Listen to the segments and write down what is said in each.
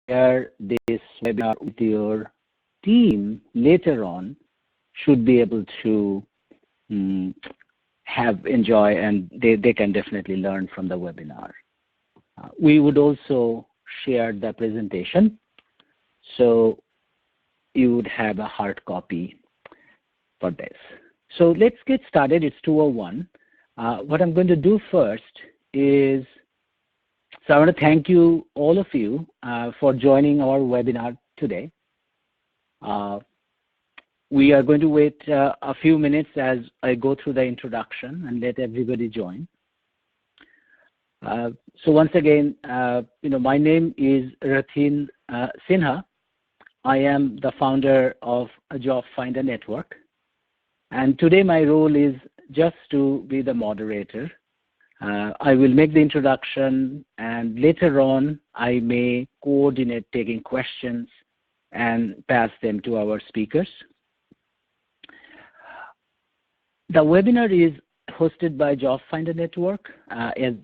share this webinar with your team later on should be able to enjoy, and they can definitely learn from the webinar. We would also share the presentation, so you would have a hard copy for this. So let's get started. It's 2:01. What I'm going to do first is, so I want to thank you, all of you, for joining our webinar today. We are going to wait a few minutes as I go through the introduction and let everybody join. So once again, my name is Rathin Sinha. I am the founder of JOBfindah Network. And today my role is just to be the moderator. I will make the introduction, and later on I may coordinate taking questions and pass them to our speakers. The webinar is hosted by JOBfindah Network. As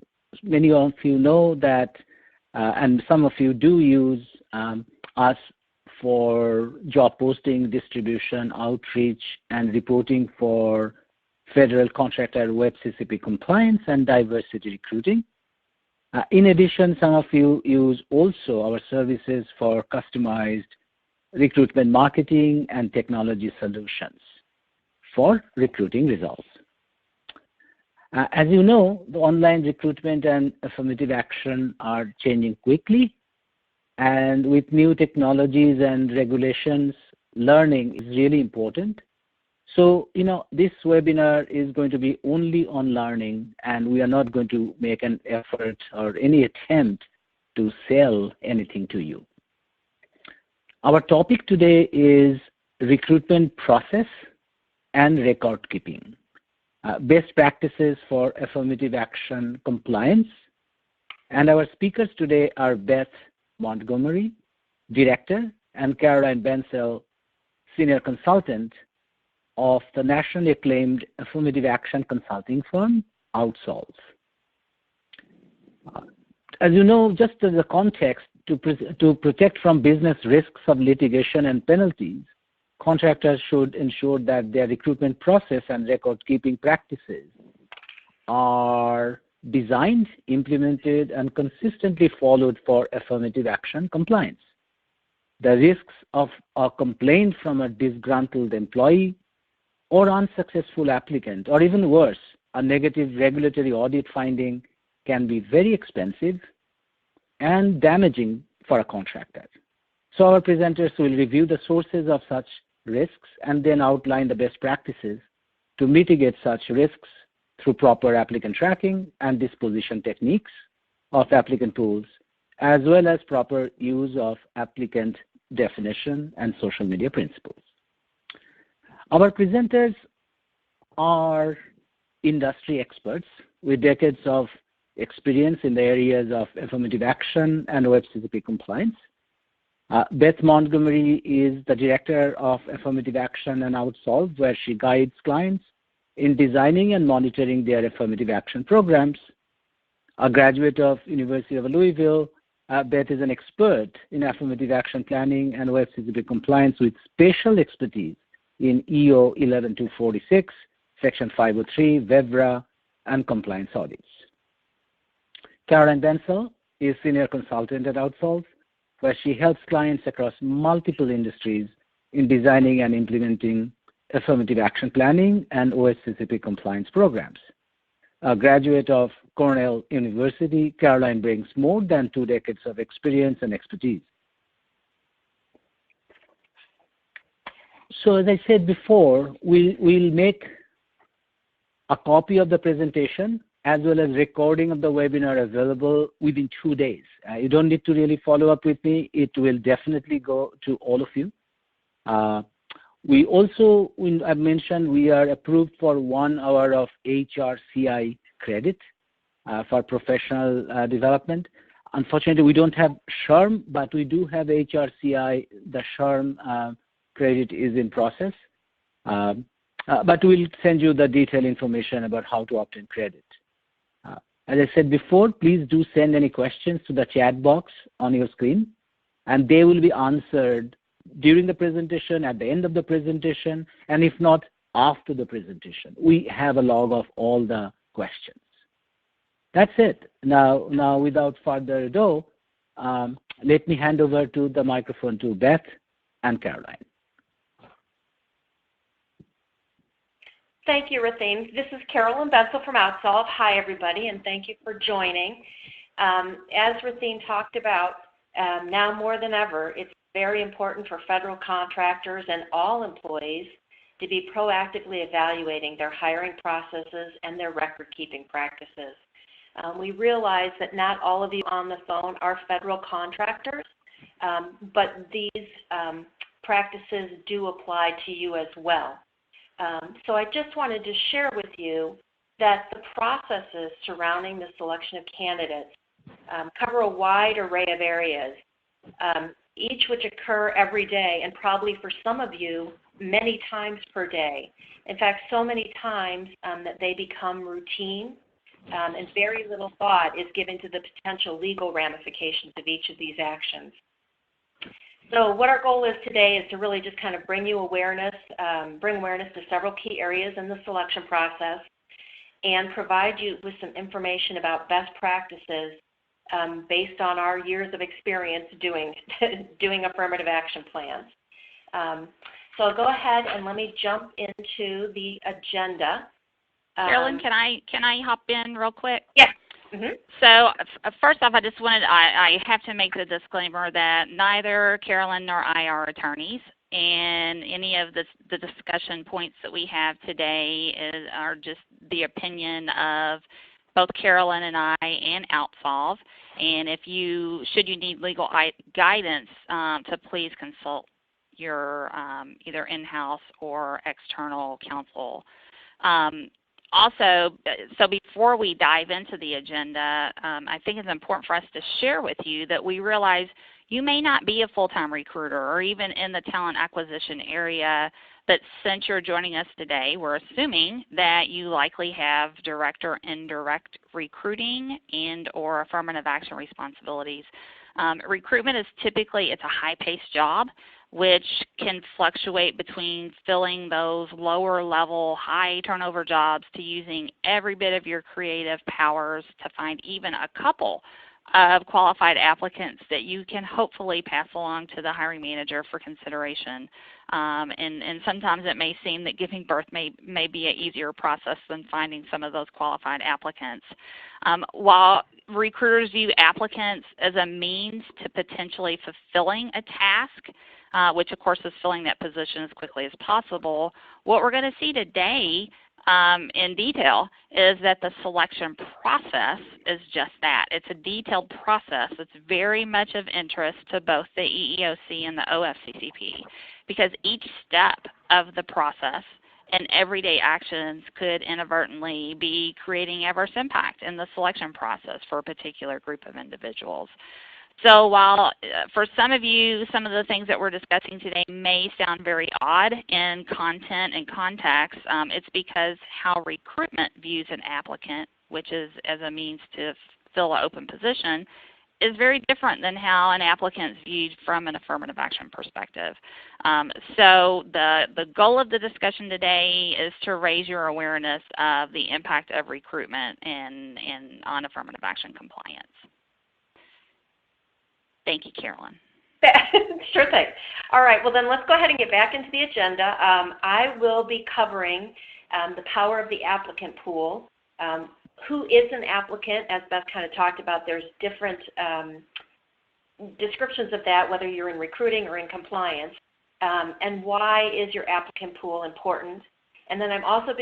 many of you know that, and some of you do use us for job posting, distribution, outreach, and reporting for federal contractor OFCCP compliance and diversity recruiting. In addition, some of you use also our services for customized recruitment marketing and technology solutions for recruiting results. As you know, the online recruitment and affirmative action are changing quickly, and with new technologies and regulations, learning is really important. So, this webinar is going to be only on learning, and we are not going to make an effort or any attempt to sell anything to you. Our topic today is recruitment process and record keeping, best practices for affirmative action compliance. And our speakers today are Beth Montgomery, Director, and Caroline Bensel, Senior Consultant of the nationally acclaimed affirmative action consulting firm, Outsolve. As you know, just as a context, to protect from business risks of litigation and penalties, contractors should ensure that their recruitment process and record-keeping practices are designed, implemented, and consistently followed for affirmative action compliance. The risks of a complaint from a disgruntled employee or unsuccessful applicant, or even worse, a negative regulatory audit finding can be very expensive and damaging for a contractor. So our presenters will review the sources of such risks and then outline the best practices to mitigate such risks through proper applicant tracking and disposition techniques of applicant pools, as well as proper use of applicant definition and social media principles. Our presenters are industry experts with decades of experience in the areas of affirmative action and OFCCP compliance. Beth Montgomery is the Director of Affirmative Action and Outsolve, where she guides clients in designing and monitoring their affirmative action programs. A graduate of University of Louisville, Beth is an expert in affirmative action planning and OFCCP compliance with special expertise in EO 11246, Section 503, VEVRA, and compliance audits. Caroline Bensel is Senior Consultant at Outsolve, where she helps clients across multiple industries in designing and implementing affirmative action planning and OFCCP compliance programs. A graduate of Cornell University, Caroline brings more than 2 decades of experience and expertise. So as I said before, we'll make a copy of the presentation as well as recording of the webinar available within 2 days. You don't need to really follow up with me. It will definitely go to all of you. We also, I mentioned, we are approved for 1 hour of HRCI credit for professional development. Unfortunately, we don't have SHRM, but we do have HRCI. The SHRM credit is in process. But we'll send you the detailed information about how to obtain credit. As I said before, please do send any questions to the chat box on your screen. and they will be answered during the presentation, at the end of the presentation, and if not, after the presentation. We have a log of all the questions. That's it. Now without further ado, let me hand over to the microphone to Beth and Caroline. Thank you, Racine. This is Carolyn Betzel from Outsolve. Hi, everybody, and thank you for joining. As Racine talked about, now more than ever, it's very important for federal contractors and all employees to be proactively evaluating their hiring processes and their record-keeping practices. We realize that not all of you on the phone are federal contractors, but these practices do apply to you as well. So I just wanted to share with you that the processes surrounding the selection of candidates cover a wide array of areas, each which occur every day, and probably for some of you, many times per day. In fact, so many times that they become routine, and very little thought is given to the potential legal ramifications of each of these actions. So what our goal is today is to really just kind of bring awareness to several key areas in the selection process and provide you with some information about best practices based on our years of experience doing affirmative action plans. So I'll go ahead and let me jump into the agenda. Carolyn, can I hop in real quick? Yes. Mm-hmm. So first off, I have to make the disclaimer that neither Carolyn nor I are attorneys, and any of the discussion points that we have today are just the opinion of both Carolyn and I and Outsolve. And should you need legal guidance, to please consult your either in-house or external counsel. Also, so before we dive into the agenda, I think it's important for us to share with you that we realize you may not be a full-time recruiter or even in the talent acquisition area, but since you're joining us today, we're assuming that you likely have direct or indirect recruiting and or affirmative action responsibilities. Recruitment is it's a high-paced job, which can fluctuate between filling those lower-level, high-turnover jobs to using every bit of your creative powers to find even a couple of qualified applicants that you can hopefully pass along to the hiring manager for consideration. And sometimes it may seem that giving birth may be an easier process than finding some of those qualified applicants. While recruiters view applicants as a means to potentially fulfilling a task, which of course is filling that position as quickly as possible, what we're going to see today in detail is that the selection process is just that. It's a detailed process that's very much of interest to both the EEOC and the OFCCP, because each step of the process and everyday actions could inadvertently be creating adverse impact in the selection process for a particular group of individuals. So while for some of you, some of the things that we're discussing today may sound very odd in content and context, it's because how recruitment views an applicant, which is as a means to fill an open position, is very different than how an applicant is viewed from an affirmative action perspective. So the goal of the discussion today is to raise your awareness of the impact of recruitment and on affirmative action compliance. Thank you, Carolyn. Sure thing. All right, well then let's go ahead and get back into the agenda. I will be covering the power of the applicant pool. Who is an applicant? As Beth kind of talked about, there's different descriptions of that, whether you're in recruiting or in compliance. And why is your applicant pool important? And then I'm also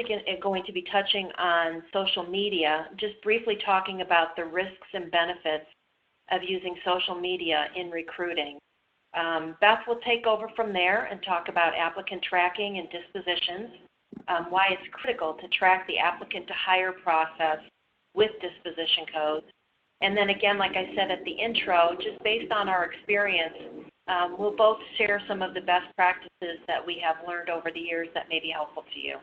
going to be touching on social media, just briefly talking about the risks and benefits of using social media in recruiting. Beth will take over from there and talk about applicant tracking and dispositions, why it's critical to track the applicant to hire process with disposition codes. And then again, like I said at the intro, just based on our experience, we'll both share some of the best practices that we have learned over the years that may be helpful to you.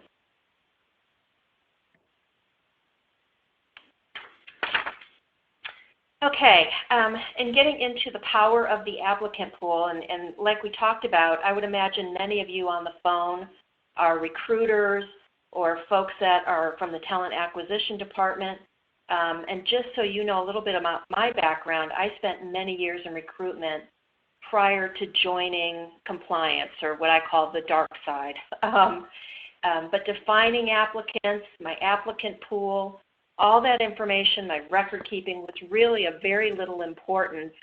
Okay, and getting into the power of the applicant pool, and like we talked about, I would imagine many of you on the phone are recruiters or folks that are from the talent acquisition department. And just so you know a little bit about my background, I spent many years in recruitment prior to joining compliance, or what I call the dark side. But defining applicants, my applicant pool, all that information, my record keeping, was really of very little importance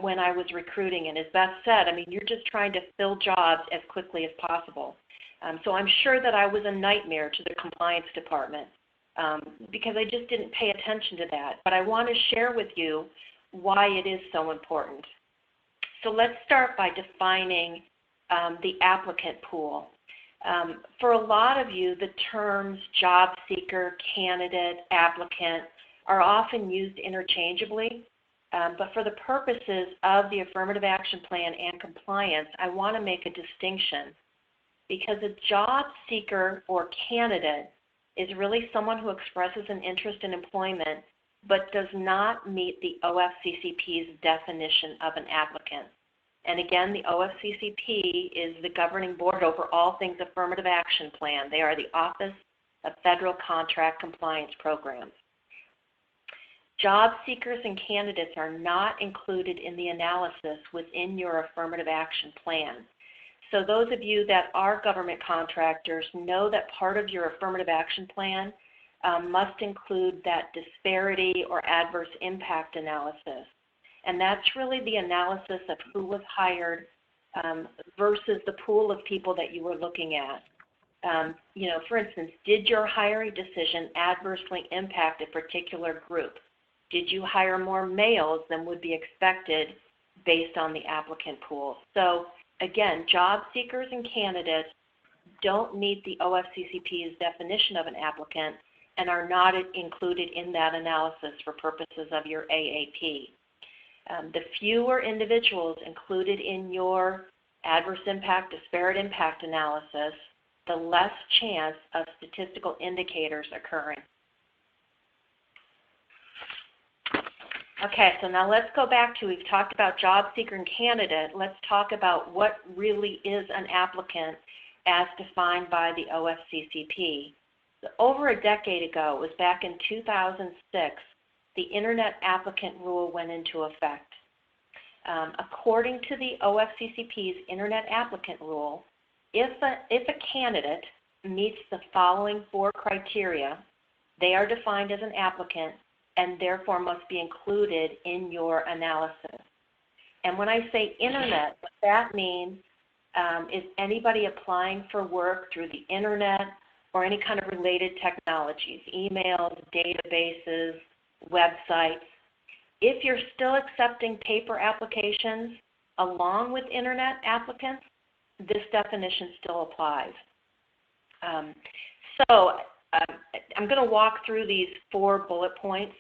when I was recruiting. And as Beth said, I mean, you're just trying to fill jobs as quickly as possible. So I'm sure that I was a nightmare to the compliance department because I just didn't pay attention to that. But I want to share with you why it is so important. So let's start by defining the applicant pool. For a lot of you, the terms job seeker, candidate, applicant are often used interchangeably. But for the purposes of the affirmative action plan and compliance, I want to make a distinction, because a job seeker or candidate is really someone who expresses an interest in employment but does not meet the OFCCP's definition of an applicant. And again, the OFCCP is the governing board over all things affirmative action plan. They are the Office of Federal Contract Compliance Programs. Job seekers and candidates are not included in the analysis within your affirmative action plan. So those of you that are government contractors know that part of your affirmative action plan must include that disparity or adverse impact analysis. And that's really the analysis of who was hired versus the pool of people that you were looking at. You know, for instance, did your hiring decision adversely impact a particular group? Did you hire more males than would be expected based on the applicant pool? So again, job seekers and candidates don't meet the OFCCP's definition of an applicant and are not included in that analysis for purposes of your AAP. The fewer individuals included in your adverse impact, disparate impact analysis, the less chance of statistical indicators occurring. Okay, so now let's go back to, we've talked about job seeker and candidate. Let's talk about what really is an applicant as defined by the OFCCP. So over a decade ago, it was back in 2006, the Internet Applicant Rule went into effect. According to the OFCCP's Internet Applicant Rule, if a candidate meets the following 4 criteria, they are defined as an applicant and therefore must be included in your analysis. And when I say Internet, what that means is anybody applying for work through the Internet or any kind of related technologies, emails, databases, websites. If you're still accepting paper applications along with Internet applicants, this definition still applies. I'm going to walk through these 4 bullet points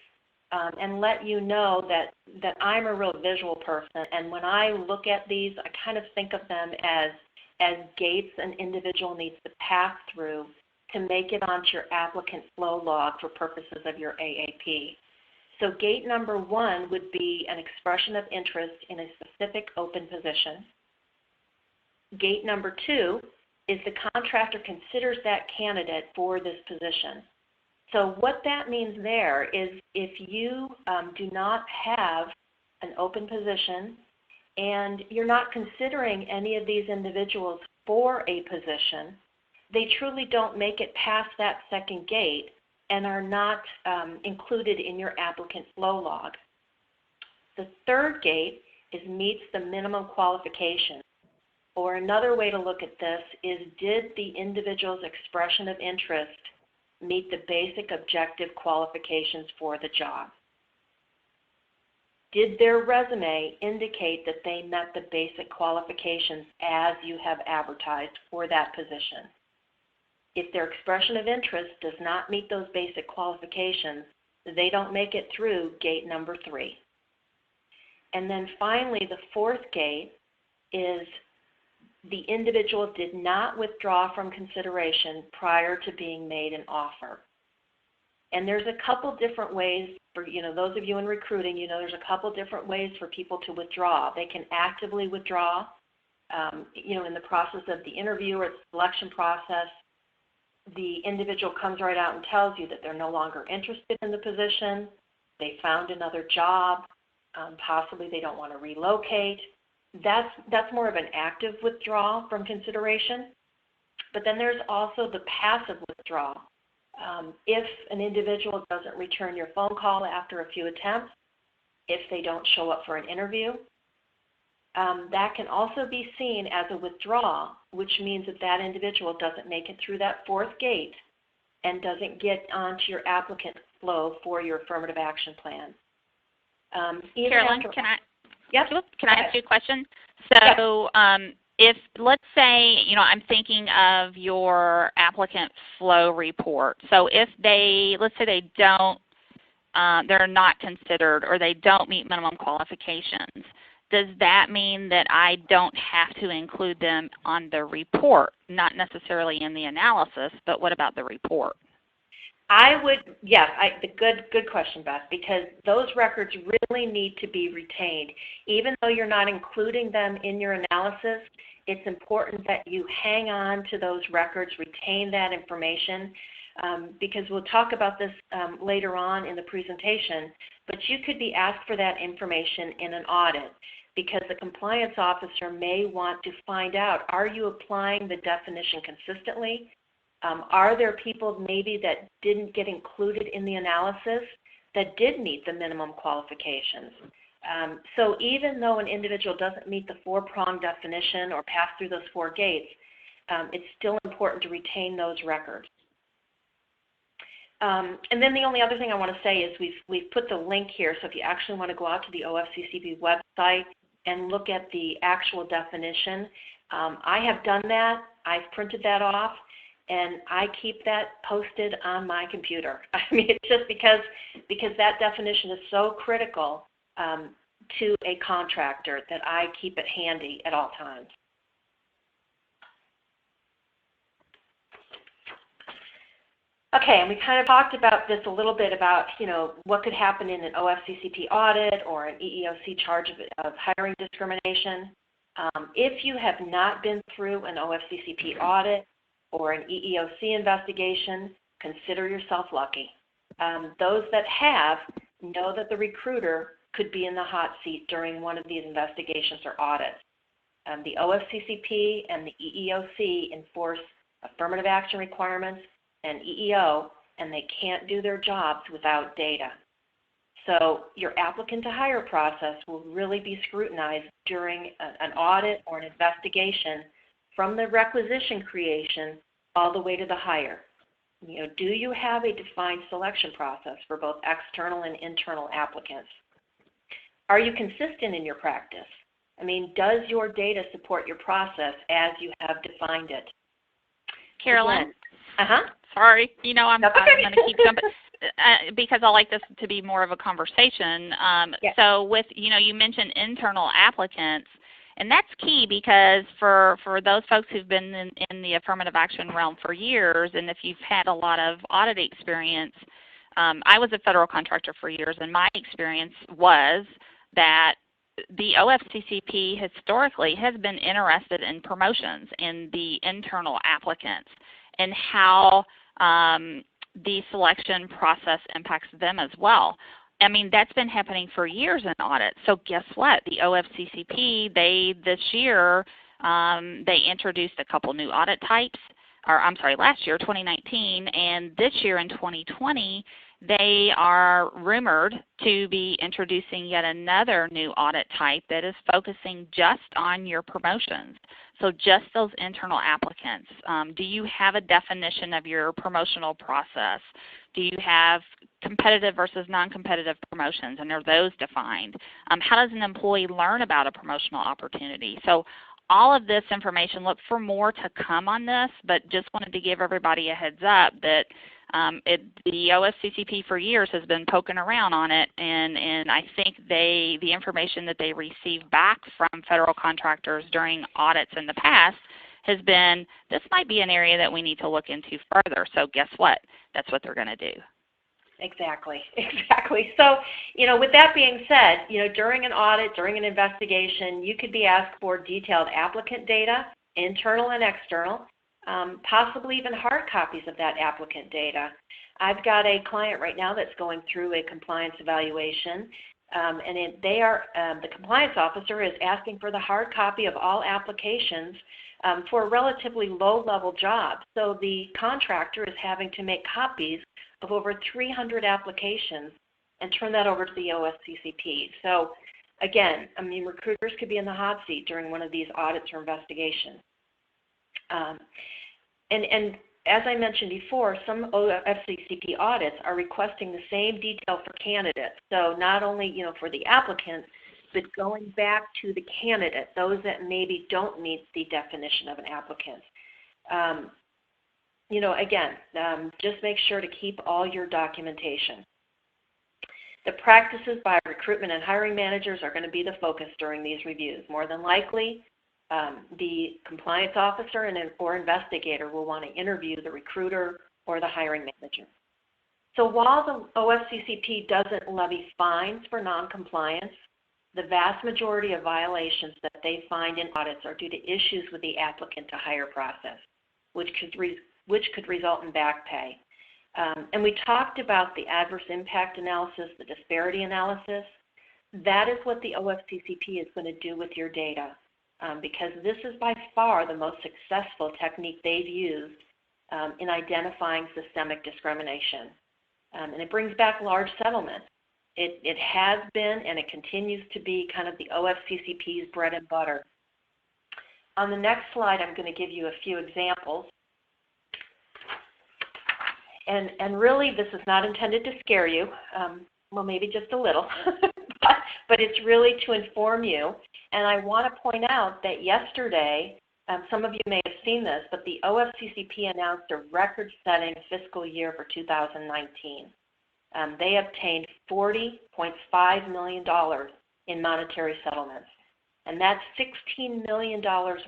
and let you know that I'm a real visual person, and when I look at these, I kind of think of them as gates an individual needs to pass through to make it onto your applicant flow log for purposes of your AAP. So gate number 1 would be an expression of interest in a specific open position. Gate number 2 is the contractor considers that candidate for this position. So what that means there is if you do not have an open position and you're not considering any of these individuals for a position, they truly don't make it past that second gate and are not included in your applicant flow log. The third gate is meets the minimum qualifications. Or another way to look at this is, did the individual's expression of interest meet the basic objective qualifications for the job? Did their resume indicate that they met the basic qualifications as you have advertised for that position? If their expression of interest does not meet those basic qualifications, they don't make it through gate number 3. And then finally, the 4th gate is the individual did not withdraw from consideration prior to being made an offer. And there's a couple different ways for, those of you in recruiting, there's a couple different ways for people to withdraw. They can actively withdraw, in the process of the interview or the selection process. The individual comes right out and tells you that they're no longer interested in the position. They found another job. Possibly they don't want to relocate. That's more of an active withdrawal from consideration. But then there's also the passive withdrawal. If an individual doesn't return your phone call after a few attempts, if they don't show up for an interview, that can also be seen as a withdrawal, which means that that individual doesn't make it through that fourth gate and doesn't get onto your applicant flow for your affirmative action plan. Carolyn, can I ask you a question? So yes. If, let's say, I'm thinking of your applicant flow report. So if let's say they don't, they're not considered or they don't meet minimum qualifications, does that mean that I don't have to include them on the report, not necessarily in the analysis, but what about the report? I would, yes, good question, Beth, because those records really need to be retained. Even though you're not including them in your analysis, it's important that you hang on to those records, retain that information, because we'll talk about this later on in the presentation, but you could be asked for that information in an audit because the compliance officer may want to find out, are you applying the definition consistently? Are there people maybe that didn't get included in the analysis that did meet the minimum qualifications? So even though an individual doesn't meet the four-prong definition or pass through those four gates, it's still important to retain those records. And then the only other thing I want to say is we've put the link here, so if you actually want to go out to the OFCCP website and look at the actual definition, I have done that. I've printed that off. And I keep that posted on my computer. I mean, it's just because that definition is so critical to a contractor that I keep it handy at all times. Okay, and we kind of talked about this a little bit about, what could happen in an OFCCP audit or an EEOC charge of hiring discrimination. If you have not been through an OFCCP audit, or an EEOC investigation, consider yourself lucky. Those that have know that the recruiter could be in the hot seat during one of these investigations or audits. The OFCCP and the EEOC enforce affirmative action requirements and EEO, and they can't do their jobs without data. So your applicant to hire process will really be scrutinized during an audit or an investigation from the requisition creation all the way to the hire. Do you have a defined selection process for both external and internal applicants? Are you consistent in your practice? I mean, does your data support your process as you have defined it? Carolyn? Again, Sorry, I'm going to keep jumping because I like this to be more of a conversation. Yes. So with, you mentioned internal applicants, and that's key because for those folks who've been in the affirmative action realm for years, and if you've had a lot of audit experience, I was a federal contractor for years, and my experience was that the OFCCP historically has been interested in promotions in the internal applicants and how the selection process impacts them as well. I mean, that's been happening for years in audit. So guess what? The OFCCP, this year, they introduced a couple new audit types, last year, 2019, and this year in 2020, they are rumored to be introducing yet another new audit type that is focusing just on your promotions. So just those internal applicants. Do you have a definition of your promotional process? Do you have competitive versus non-competitive promotions, and are those defined? How does an employee learn about a promotional opportunity? So all of this information, look for more to come on this, but just wanted to give everybody a heads up that the OFCCP for years has been poking around on it, and I think the information that they receive back from federal contractors during audits in the past has been, this might be an area that we need to look into further. So guess what? That's what they're going to do. Exactly. So, with that being said, during an audit, during an investigation, you could be asked for detailed applicant data, internal and external, possibly even hard copies of that applicant data. I've got a client right now that's going through a compliance evaluation, and the compliance officer is asking for the hard copy of all applications for a relatively low-level job. So the contractor is having to make copies of over 300 applications and turn that over to the OFCCP. So again, recruiters could be in the hot seat during one of these audits or investigations. And as I mentioned before, some OFCCP audits are requesting the same detail for candidates. So not only, for the applicant, but going back to the candidate, those that maybe don't meet the definition of an applicant. Again, just make sure to keep all your documentation. The practices by recruitment and hiring managers are going to be the focus during these reviews. More than likely, the compliance officer or investigator will want to interview the recruiter or the hiring manager. So while the OFCCP doesn't levy fines for noncompliance, the vast majority of violations that they find in audits are due to issues with the applicant to hire process, which could result in back pay. And we talked about the adverse impact analysis, the disparity analysis. That is what the OFCCP is going to do with your data, because this is by far the most successful technique they've used in identifying systemic discrimination. And it brings back large settlements. It has been and it continues to be kind of the OFCCP's bread and butter. On the next slide, I'm going to give you a few examples. And really, this is not intended to scare you, well, maybe just a little, but it's really to inform you. And I want to point out that yesterday, some of you may have seen this, but the OFCCP announced a record-setting fiscal year for 2019. They obtained $40.5 million in monetary settlements, and that's $16 million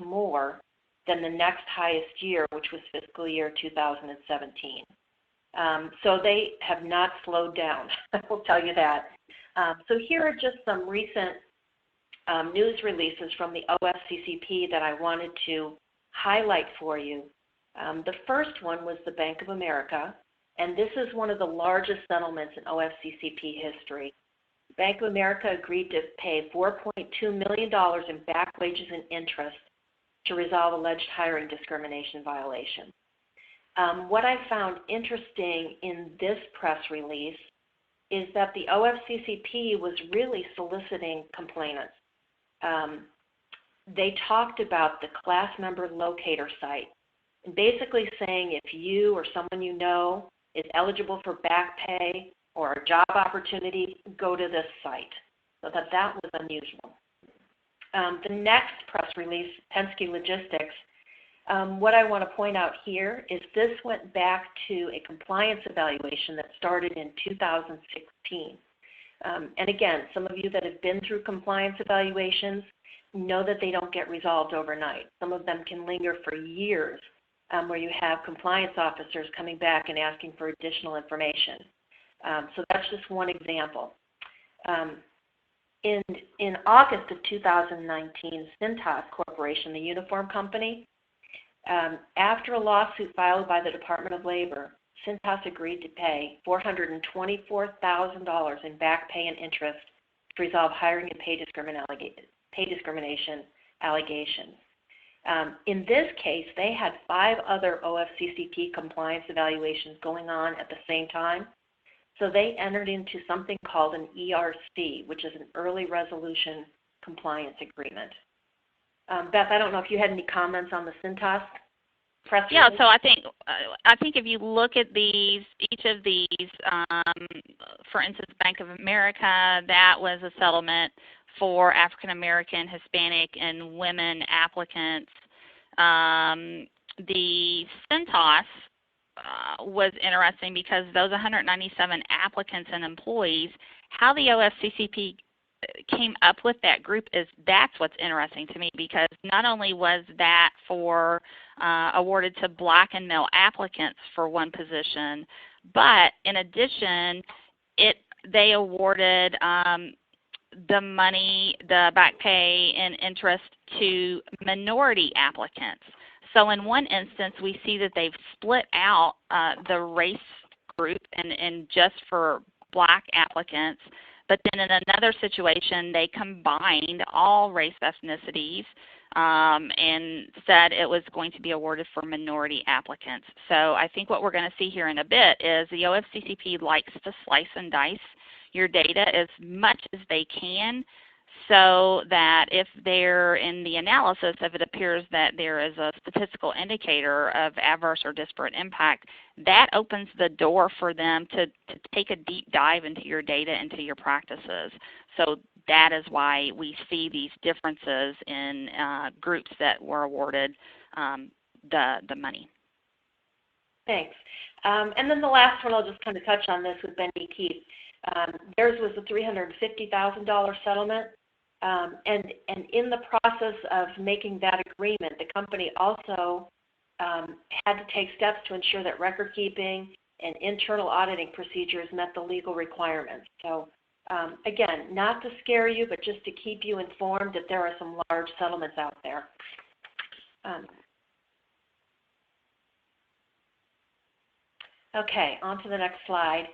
more than the next highest year, which was fiscal year 2017. So they have not slowed down, I will tell you that. So here are just some recent news releases from the OFCCP that I wanted to highlight for you. The first one was the Bank of America, and this is one of the largest settlements in OFCCP history. Bank of America agreed to pay $4.2 million in back wages and interest to resolve alleged hiring discrimination violations. What I found interesting in this press release is that the OFCCP was really soliciting complainants. They talked about the class member locator site, and basically saying if you or someone you know is eligible for back pay or a job opportunity, go to this site. So that was unusual. The next press release, Penske Logistics, what I want to point out here is this went back to a compliance evaluation that started in 2016. And again, some of you that have been through compliance evaluations know that they don't get resolved overnight. Some of them can linger for years, where you have compliance officers coming back and asking for additional information. So that's just one example. In August of 2019, Cintas Corporation, the uniform company, after a lawsuit filed by the Department of Labor, Cintas agreed to pay $424,000 in back pay and interest to resolve hiring and pay discrimination allegations. In this case, they had 5 other OFCCP compliance evaluations going on at the same time. So they entered into something called an ERC, which is an Early Resolution Compliance Agreement. Beth, I don't know if you had any comments on the Cintas press release. Yeah, so I think if you look at each of these, for instance, Bank of America, that was a settlement for African American, Hispanic, and women applicants. The Cintas was interesting because those 197 applicants and employees, how the OFCCP came up with that group that's what's interesting to me, because not only was that for awarded to black and male applicants for one position, But in addition, they awarded the money, the back pay and interest to minority applicants. So in one instance, we see that they've split out the race group and just for Black applicants. But then in another situation, they combined all race ethnicities and said it was going to be awarded for minority applicants. So I think what we're going to see here in a bit is the OFCCP likes to slice and dice your data as much as they can, so that if they're in the analysis, if it appears that there is a statistical indicator of adverse or disparate impact, that opens the door for them to take a deep dive into your data, into your practices. So that is why we see these differences in groups that were awarded the money. Thanks. And then the last one, I'll just kind of touch on this with Benny Keith. Theirs was a $350,000 settlement. And in the process of making that agreement, the company also had to take steps to ensure that record keeping and internal auditing procedures met the legal requirements. So again, not to scare you, but just to keep you informed that there are some large settlements out there. Okay, on to the next slide.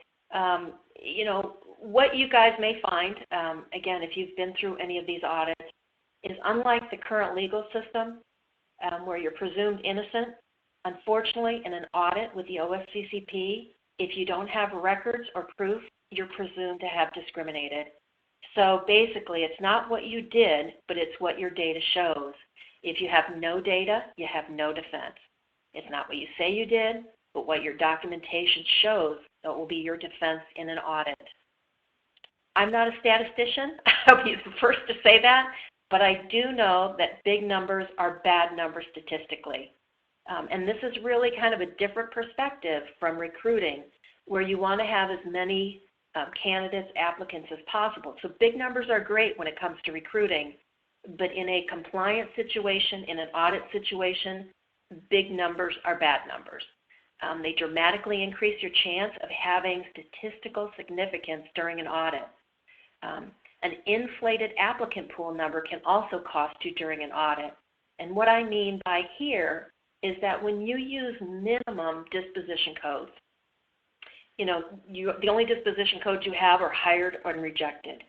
You know, what you guys may find, again, if you've been through any of these audits, is unlike the current legal system where you're presumed innocent, unfortunately, in an audit with the OFCCP, if you don't have records or proof, you're presumed to have discriminated. So basically, it's not what you did, but it's what your data shows. If you have no data, you have no defense. It's not what you say you did, but what your documentation shows that will be your defense in an audit. I'm not a statistician. I'll be the first to say that, but I do know that big numbers are bad numbers statistically. And this is really kind of a different perspective from recruiting, where you want to have as many candidates, applicants as possible. So big numbers are great when it comes to recruiting, but in a compliance situation, in an audit situation, big numbers are bad numbers. They dramatically increase your chance of having statistical significance during an audit. An inflated applicant pool number can also cost you during an audit. And what I mean by here is that when you use minimum disposition codes, you know, the only disposition codes you have are hired or rejected.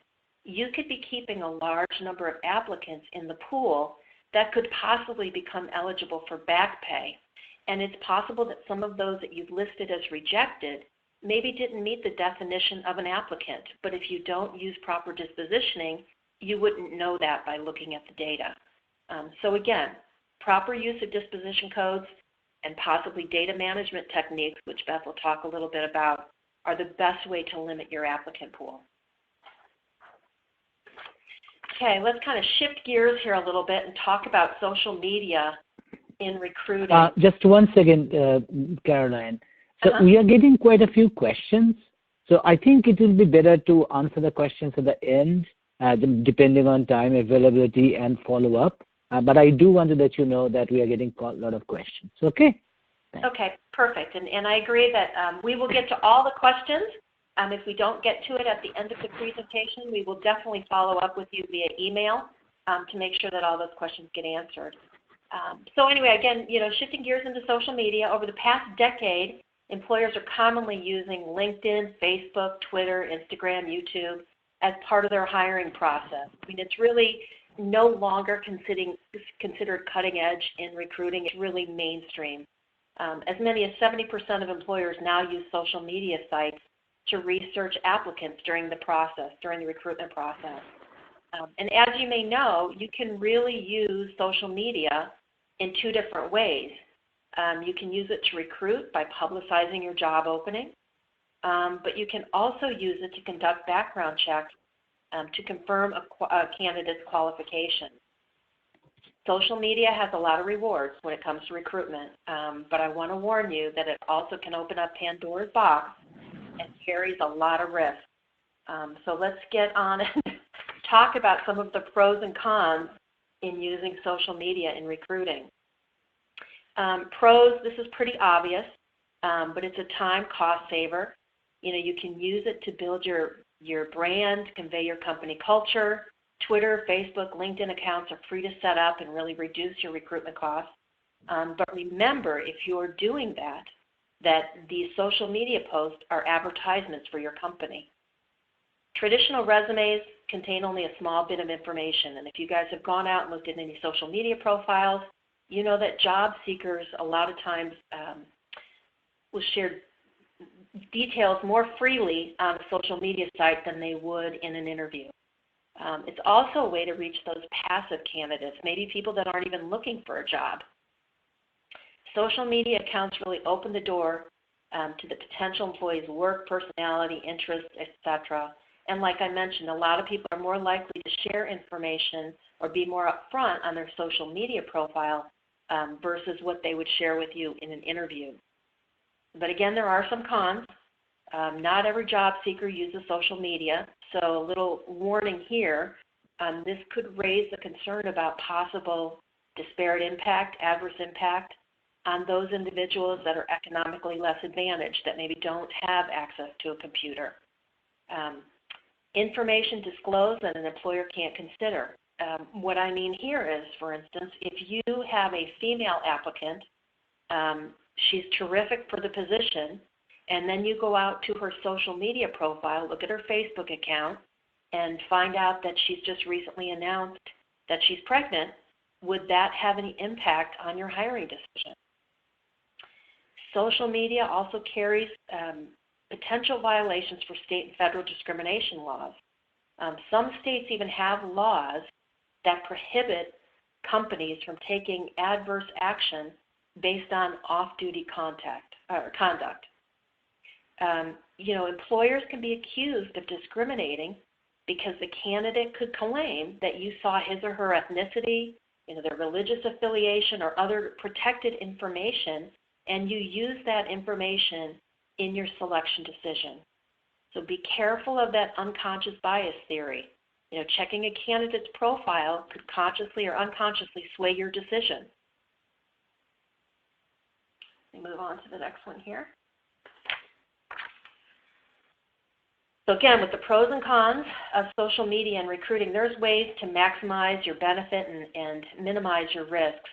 You could be keeping a large number of applicants in the pool that could possibly become eligible for back pay. And it's possible that some of those that you've listed as rejected maybe didn't meet the definition of an applicant. But if you don't use proper dispositioning, you wouldn't know that by looking at the data. So again, proper use of disposition codes and possibly data management techniques, which Beth will talk a little bit about, are the best way to limit your applicant pool. Okay, let's kind of shift gears here a little bit and talk about social media in recruiting. Just 1 second, Caroline. So we are getting quite a few questions. So I think it will be better to answer the questions at the end, depending on time availability and follow-up. But I do want to let you know that we are getting a lot of questions. Okay? Thanks. Okay, perfect. And I agree that we will get to all the questions. If we don't get to it at the end of the presentation, we will definitely follow up with you via email to make sure that all those questions get answered. So anyway, again, you know, shifting gears into social media, over the past decade, employers are commonly using LinkedIn, Facebook, Twitter, Instagram, YouTube as part of their hiring process. I mean, it's really no longer considered cutting edge in recruiting. It's really mainstream. As many as 70% of employers now use social media sites to research applicants during the process, during the recruitment process. And as you may know, you can really use social media in 2 different ways. You can use it to recruit by publicizing your job opening, but you can also use it to conduct background checks to confirm a candidate's qualifications. Social media has a lot of rewards when it comes to recruitment, but I want to warn you that it also can open up Pandora's box and carries a lot of risk. So let's get on and talk about some of the pros and cons in using social media in recruiting. Pros, this is pretty obvious. but it's a time cost saver. You can use it to build your brand, convey your company culture. Twitter, Facebook, LinkedIn accounts are free to set up and really reduce your recruitment costs. But remember, if you're doing that these social media posts are advertisements for your company. Traditional resumes contain only a small bit of information, and if you guys have gone out and looked at any social media profiles, you know that job seekers a lot of times will share details more freely on a social media site than they would in an interview. It's also a way to reach those passive candidates, maybe people that aren't even looking for a job. Social media accounts really open the door to the potential employee's work, personality, interests, etc. And like I mentioned, a lot of people are more likely to share information or be more upfront on their social media profile versus what they would share with you in an interview. But again, there are some cons. Not every job seeker uses social media, so a little warning here. This could raise a concern about possible disparate impact, adverse impact on those individuals that are economically less advantaged, that maybe don't have access to a computer. Information disclosed that an employer can't consider. What I mean here is, for instance, if you have a female applicant, she's terrific for the position, and then you go out to her social media profile, look at her Facebook account, and find out that she's just recently announced that she's pregnant, would that have any impact on your hiring decision? Social media also carries potential violations for state and federal discrimination laws. Some states even have laws that prohibit companies from taking adverse action based on off-duty conduct. Employers can be accused of discriminating because the candidate could claim that you saw his or her ethnicity, their religious affiliation, or other protected information, and you use that information in your selection decision. So be careful of that unconscious bias theory. Checking a candidate's profile could consciously or unconsciously sway your decision. Let me move on to the next one here. So again, with the pros and cons of social media and recruiting, there's ways to maximize your benefit and minimize your risks.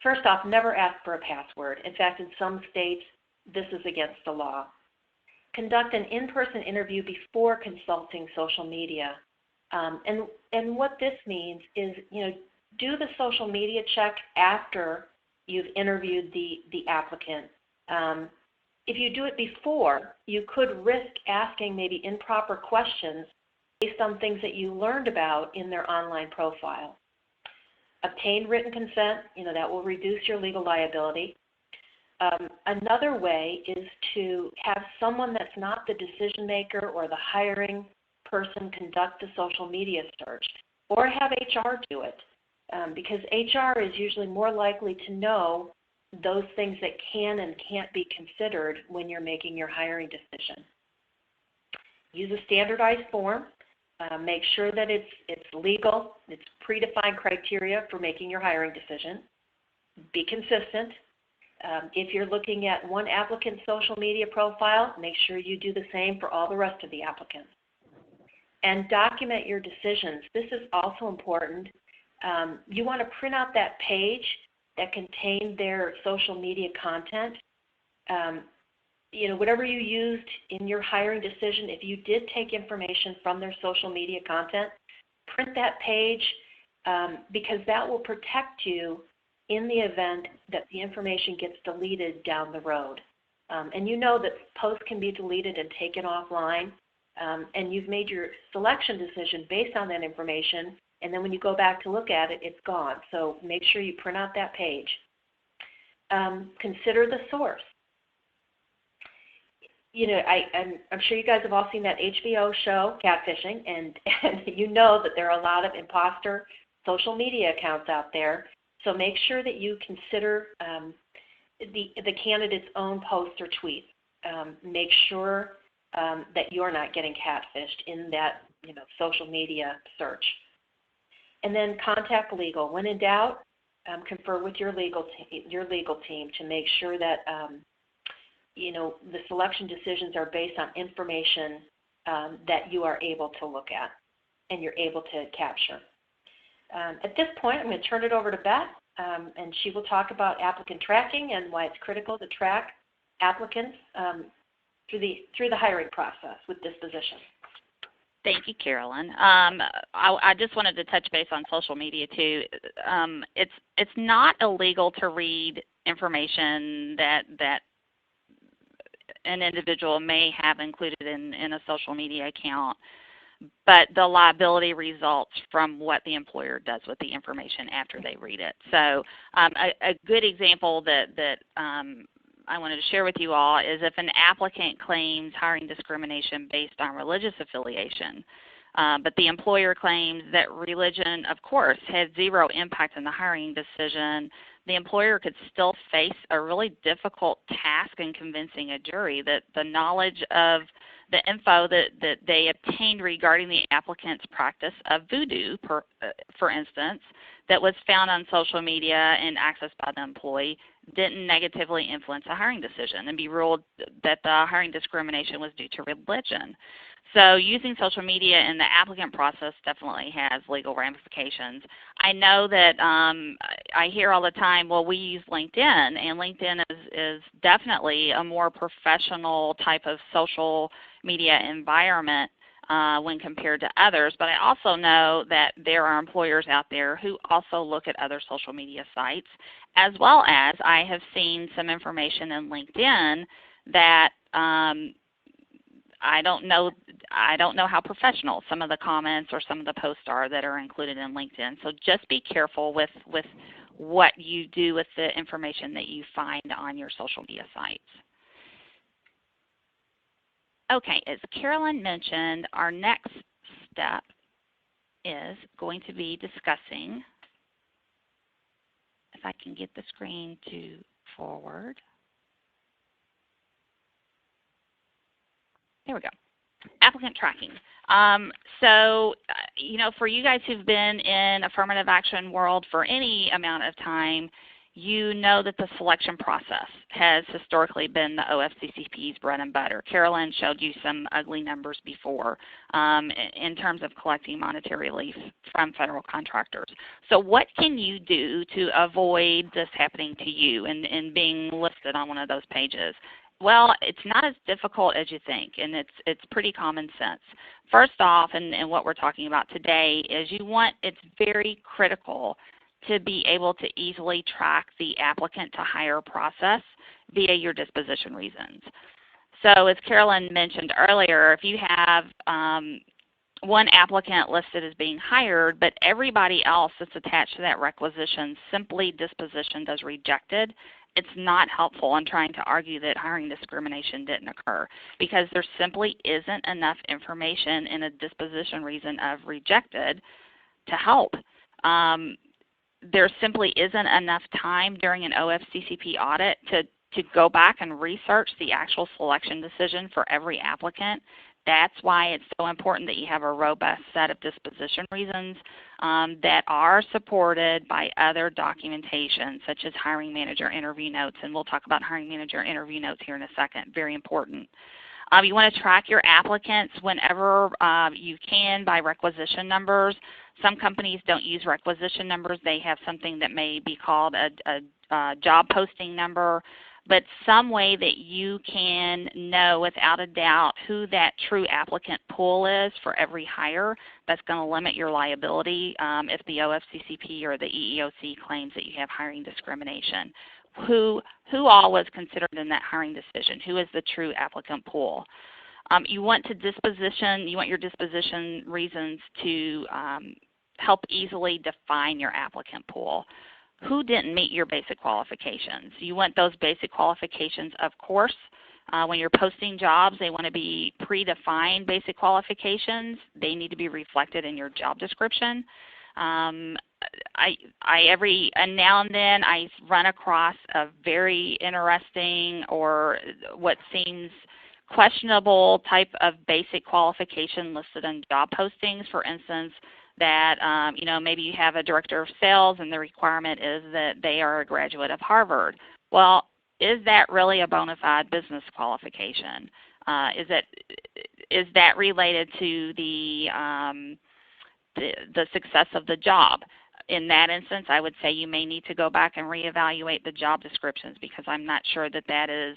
First off, never ask for a password. In fact, in some states, this is against the law. Conduct an in-person interview before consulting social media. And what this means is, do the social media check after you've interviewed the applicant. If you do it before, you could risk asking maybe improper questions based on things that you learned about in their online profile. Obtain written consent, that will reduce your legal liability. Another way is to have someone that's not the decision maker or the hiring person conduct the social media search, or have HR do it, because HR is usually more likely to know those things that can and can't be considered when you're making your hiring decision. Use a standardized form. Make sure that it's legal, it's predefined criteria for making your hiring decision. Be consistent. If you're looking at one applicant's social media profile, make sure you do the same for all the rest of the applicants. And document your decisions. This is also important. You want to print out that page that contained their social media content. Whatever you used in your hiring decision, if you did take information from their social media content, print that page because that will protect you in the event that the information gets deleted down the road. And you know that posts can be deleted and taken offline, and you've made your selection decision based on that information, and then when you go back to look at it, it's gone. So make sure you print out that page. Consider the source. I'm sure you guys have all seen that HBO show, Catfishing, and you know that there are a lot of imposter social media accounts out there. So make sure that you consider the candidate's own posts or tweets. Make sure that you're not getting catfished in that social media search. And then contact legal. When in doubt, confer with your legal team to make sure that the selection decisions are based on information that you are able to look at and you're able to capture. At this point, I'm going to turn it over to Beth, and she will talk about applicant tracking and why it's critical to track applicants through the hiring process with Disposition. Thank you, Carolyn. I just wanted to touch base on social media too. It's not illegal to read information that an individual may have included in a social media account, but the liability results from what the employer does with the information after they read it. So a good example that I wanted to share with you all is if an applicant claims hiring discrimination based on religious affiliation, but the employer claims that religion, of course, had zero impact on the hiring decision, the employer could still face a really difficult task in convincing a jury that the knowledge of the info that they obtained regarding the applicant's practice of voodoo, for instance, that was found on social media and accessed by the employee didn't negatively influence a hiring decision and be ruled that the hiring discrimination was due to religion. So using social media in the applicant process definitely has legal ramifications. I know that I hear all the time, well, we use LinkedIn, and LinkedIn is definitely a more professional type of social media environment when compared to others. But I also know that there are employers out there who also look at other social media sites, as well as I have seen some information in LinkedIn that I don't know how professional some of the comments or some of the posts are that are included in LinkedIn. So just be careful with what you do with the information that you find on your social media sites. Okay, as Carolyn mentioned, our next step is going to be discussing, if I can get the screen to forward. There we go. Applicant tracking. So, for you guys who've been in affirmative action world for any amount of time, you know that the selection process has historically been the OFCCP's bread and butter. Carolyn showed you some ugly numbers before in terms of collecting monetary relief from federal contractors. So what can you do to avoid this happening to you and being listed on one of those pages? Well, it's not as difficult as you think, and it's pretty common sense. First off, and what we're talking about today is it's very critical to be able to easily track the applicant to hire process via your disposition reasons. So as Carolyn mentioned earlier, if you have one applicant listed as being hired, but everybody else that's attached to that requisition simply dispositioned as rejected, it's not helpful in trying to argue that hiring discrimination didn't occur because there simply isn't enough information in a disposition reason of rejected to help. There simply isn't enough time during an OFCCP audit to go back and research the actual selection decision for every applicant. That's why it's so important that you have a robust set of disposition reasons that are supported by other documentation, such as hiring manager interview notes, and we'll talk about hiring manager interview notes here in a second. Very important. You want to track your applicants whenever you can by requisition numbers. Some companies don't use requisition numbers. They have something that may be called a job posting number, but some way that you can know without a doubt who that true applicant pool is for every hire. That's going to limit your liability if the OFCCP or the EEOC claims that you have hiring discrimination. Who all was considered in that hiring decision? Who is the true applicant pool? You want your disposition reasons to help easily define your applicant pool. Who didn't meet your basic qualifications? You want those basic qualifications, of course. When you're posting jobs, they want to be predefined basic qualifications. They need to be reflected in your job description. Every now and then I run across a very interesting or what seems questionable type of basic qualification listed in job postings. For instance, that maybe you have a director of sales and the requirement is that they are a graduate of Harvard. Well, is that really a bona fide business qualification? Is that related to the success of the job? In that instance, I would say you may need to go back and reevaluate the job descriptions, because I'm not sure that that is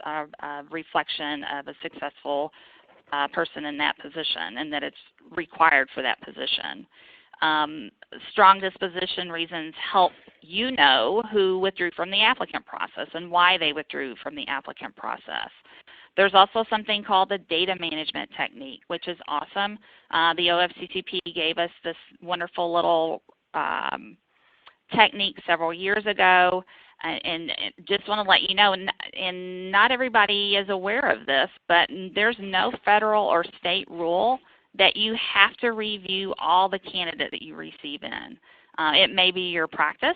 a reflection of a successful person in that position and that it's required for that position. Strong disposition reasons help you know who withdrew from the applicant process and why they withdrew from the applicant process. There's also something called the data management technique, which is awesome. The OFCCP gave us this wonderful little technique several years ago, and just want to let you know, and not everybody is aware of this, but there's no federal or state rule that you have to review all the candidates that you receive in. It may be your practice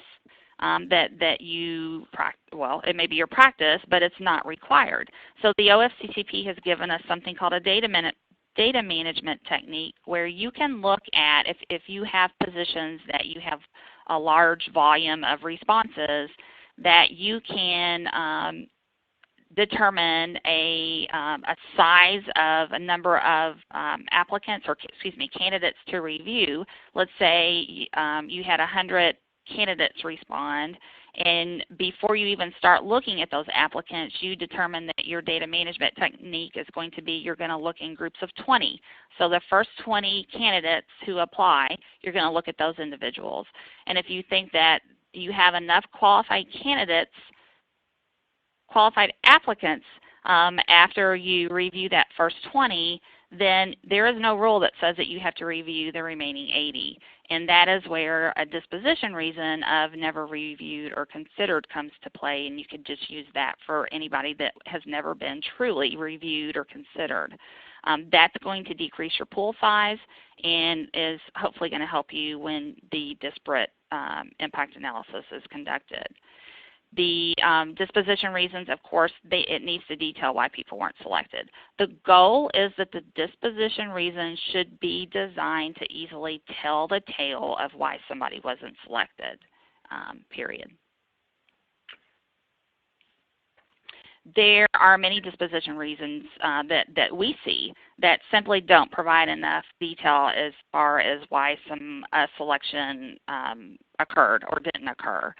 it may be your practice, but it's not required. So the OFCCP has given us something called a data management technique, where you can look at, if you have positions that you have a large volume of responses, that you can determine a size of a number of candidates to review. Let's say you had 100 candidates respond, and before you even start looking at those applicants, you determine that your data management technique is going to be, you're going to look in groups of 20. So the first 20 candidates who apply, you're going to look at those individuals. And if you think that you have enough qualified applicants after you review that first 20, then there is no rule that says that you have to review the remaining 80. And that is where a disposition reason of never reviewed or considered comes to play, and you could just use that for anybody that has never been truly reviewed or considered. That's going to decrease your pool size and is hopefully going to help you when the disparate impact analysis is conducted. The disposition reasons, of course, it needs to detail why people weren't selected. The goal is that the disposition reasons should be designed to easily tell the tale of why somebody wasn't selected, period. There are many disposition reasons that we see that simply don't provide enough detail as far as why a selection occurred or didn't occur.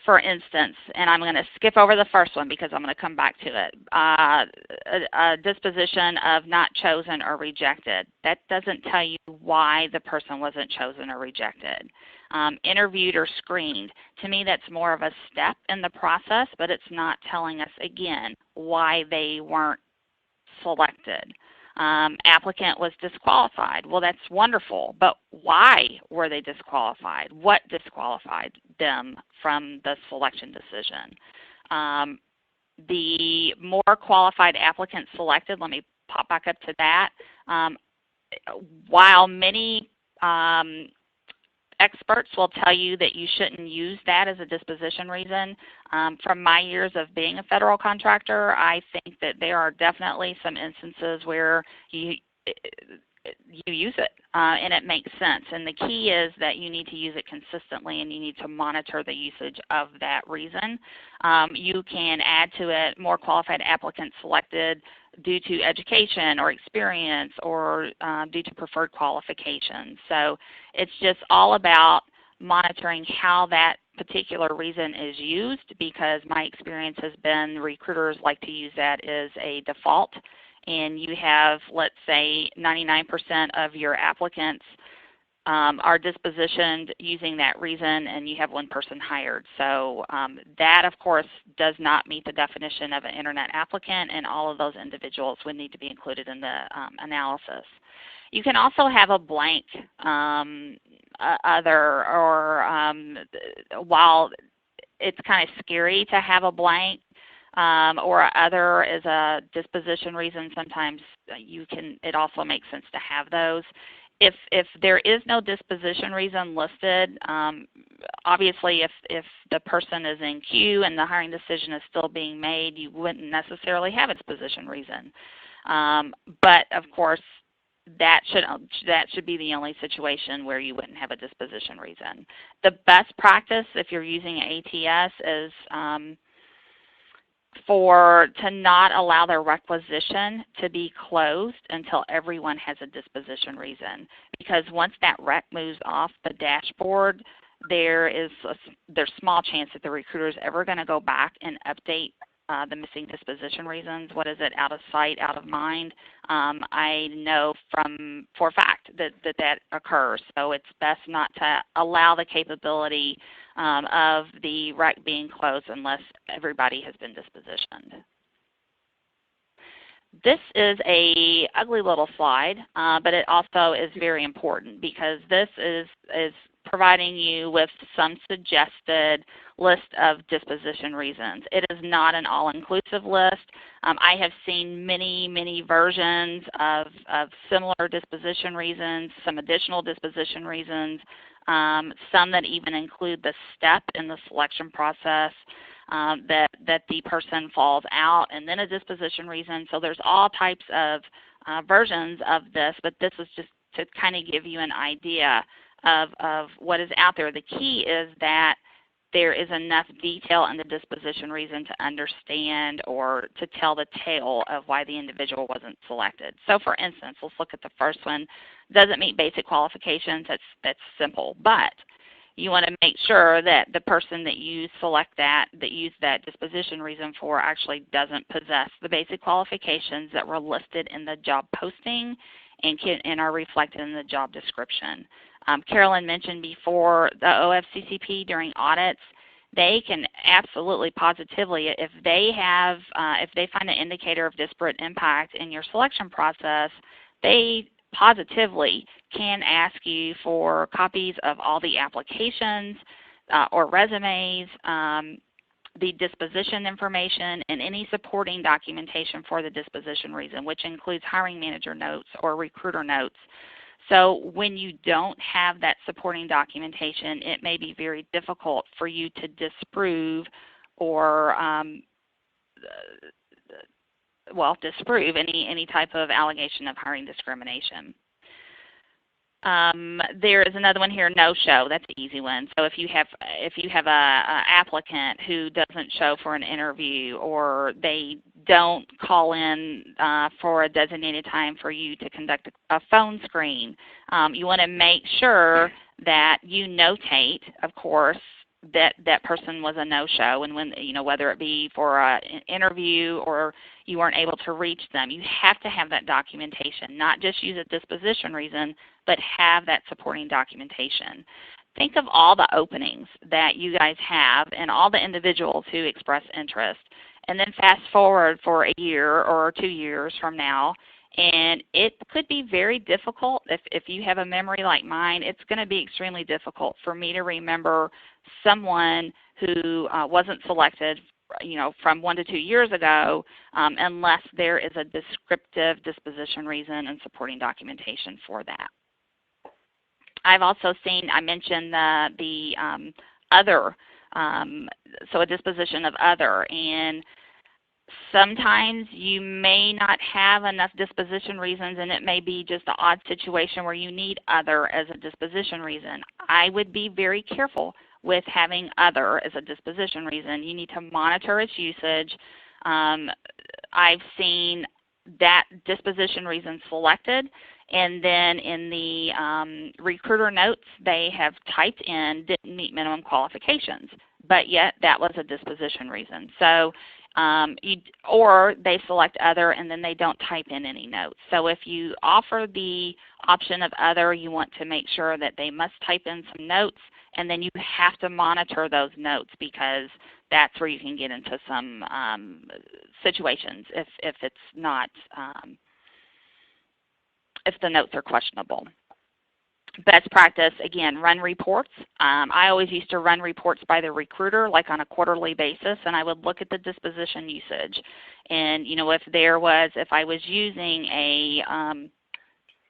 For instance, and I'm going to skip over the first one because I'm going to come back to it, a disposition of not chosen or rejected. That doesn't tell you why the person wasn't chosen or rejected. Interviewed or screened. To me, that's more of a step in the process, but it's not telling us, again, why they weren't selected. Applicant was disqualified. Well, that's wonderful, but why were they disqualified? What disqualified them from the selection decision? The more qualified applicants selected, let me pop back up to that. While many experts will tell you that you shouldn't use that as a disposition reason, from my years of being a federal contractor, I think that there are definitely some instances where you use it and it makes sense. And the key is that you need to use it consistently and you need to monitor the usage of that reason. You can add to it more qualified applicants selected due to education or experience or due to preferred qualifications. So it's just all about monitoring how that particular reason is used, because my experience has been recruiters like to use that as a default, and you have, let's say, 99% of your applicants are dispositioned using that reason, and you have one person hired. So that, of course, does not meet the definition of an internet applicant, and all of those individuals would need to be included in the analysis. You can also have a blank other, or while it's kind of scary to have a blank, or other is a disposition reason, sometimes it also makes sense to have those. If there is no disposition reason listed, obviously if the person is in queue and the hiring decision is still being made, you wouldn't necessarily have a disposition reason. But of course, that should be the only situation where you wouldn't have a disposition reason. The best practice if you're using ATS is to not allow their requisition to be closed until everyone has a disposition reason. Because once that rec moves off the dashboard, there's small chance that the recruiter is ever going to go back and update the missing disposition reasons. What is it? Out of sight, out of mind. I know for a fact that occurs. So it's best not to allow the capability of the rec being closed unless everybody has been dispositioned. This is a ugly little slide, but it also is very important because this is providing you with some suggested list of disposition reasons. It is not an all-inclusive list. I have seen many versions of similar disposition reasons, some additional disposition reasons, some that even include the step in the selection process that the person falls out, and then a disposition reason. So there's all types of versions of this, but this is just to kind of give you an idea of what is out there. The key is that there is enough detail in the disposition reason to understand or to tell the tale of why the individual wasn't selected. So for instance, let's look at the first one. Doesn't meet basic qualifications. That's simple. But you want to make sure that the person that you select that used that disposition reason for actually doesn't possess the basic qualifications that were listed in the job posting and are reflected in the job description. Carolyn mentioned before the OFCCP during audits, they can absolutely positively, if they find an indicator of disparate impact in your selection process, they positively can ask you for copies of all the applications or resumes, the disposition information, and any supporting documentation for the disposition reason, which includes hiring manager notes or recruiter notes. So when you don't have that supporting documentation, it may be very difficult for you to disprove or disprove any type of allegation of hiring discrimination. There is another one here, no-show. That's an easy one. So if you have a applicant who doesn't show for an interview, or they don't call in for a designated time for you to conduct a phone screen, you want to make sure that you notate, of course, that person was a no-show, and when whether it be for an interview or you weren't able to reach them, you have to have that documentation. Not just use a disposition reason, but have that supporting documentation. Think of all the openings that you guys have and all the individuals who express interest, and then fast forward for a year or 2 years from now, and it could be very difficult. If you have a memory like mine, it's going to be extremely difficult for me to remember someone who wasn't selected from 1 to 2 years ago unless there is a descriptive disposition reason and supporting documentation for that. I've also seen, I mentioned the other, so a disposition of other, and sometimes you may not have enough disposition reasons, and it may be just an odd situation where you need other as a disposition reason. I would be very careful with having other as a disposition reason. You need to monitor its usage. I've seen that disposition reason selected, and then in the recruiter notes, they have typed in didn't meet minimum qualifications, but yet that was a disposition reason. So or they select other and then they don't type in any notes. So if you offer the option of other, you want to make sure that they must type in some notes, and then you have to monitor those notes, because that's where you can get into some situations if it's not, if the notes are questionable. Best practice, again, run reports. I always used to run reports by the recruiter, like on a quarterly basis, and I would look at the disposition usage. And if I was using